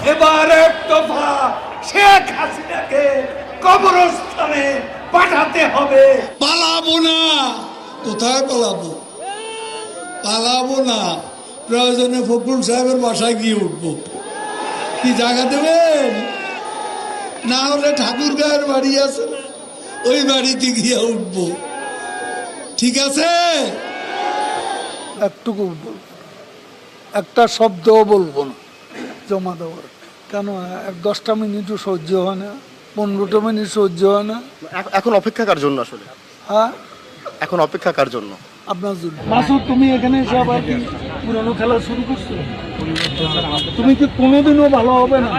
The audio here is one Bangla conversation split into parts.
এবার এক দফা শেখ হাসিনাকে কবরস্থানে পাঠাতে হবে। পালাবো না। কোথায় পালাবো? পালাবো না, প্রয়োজনে ফখরুল সাহেবের বাসায় গিয়ে উঠবো। কি জায়গা দেবেন? না হলে ঠাকুর গায়ের বাড়ি আছে, ওই বাড়িতে গিয়ে উঠবো। ঠিক আছে? একটুকু একটা শব্দও বলবো না জমা দেওয়ার। কেন 10টা মিনিটও সহ্য হয় না, 15টা মিনিট সহ্য হয় না। এখন অপেক্ষা কার জন্য আসলে? হ্যাঁ, এখন অপেক্ষা কার জন্য? আপনার জন্য। মাসুদ, তুমি এখানে এসে আবার কি পুরানো খেলা শুরু করছো? তুমি কি কোনোদিনও ভালো হবে না?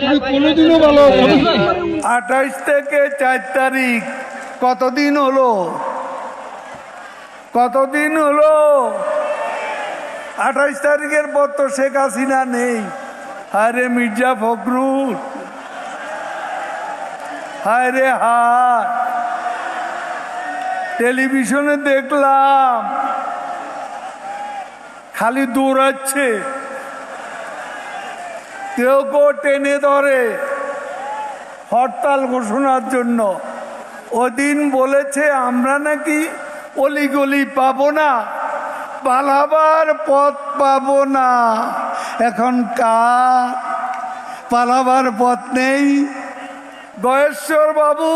তুমি কোনোদিনও ভালো হবে না। 28 থেকে 4 তারিখ কতদিন হলো? কতদিন হলো? 28 তারিখের পর তো শেখ হাসিনা নেই। আরে মির্জা ফখরুল, হায় রে হায়, টেলিভিশনে দেখলাম খালি দৌড়াচ্ছে, কেউ কেউ টেনে ধরে হরতাল ঘোষণার জন্য। ওদিন বলেছে আমরা নাকি অলিগলি পাবো না, পালাবার পথ পাবো না। এখন কার পালাবার পথ নেই? গয়েশ্বর বাবু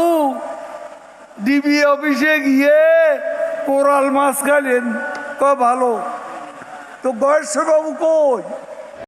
ডিবি অফিসে গিয়ে কোরাল মাছ খাইলেন, ভালো তো। গয়েশ্বর বাবু কই?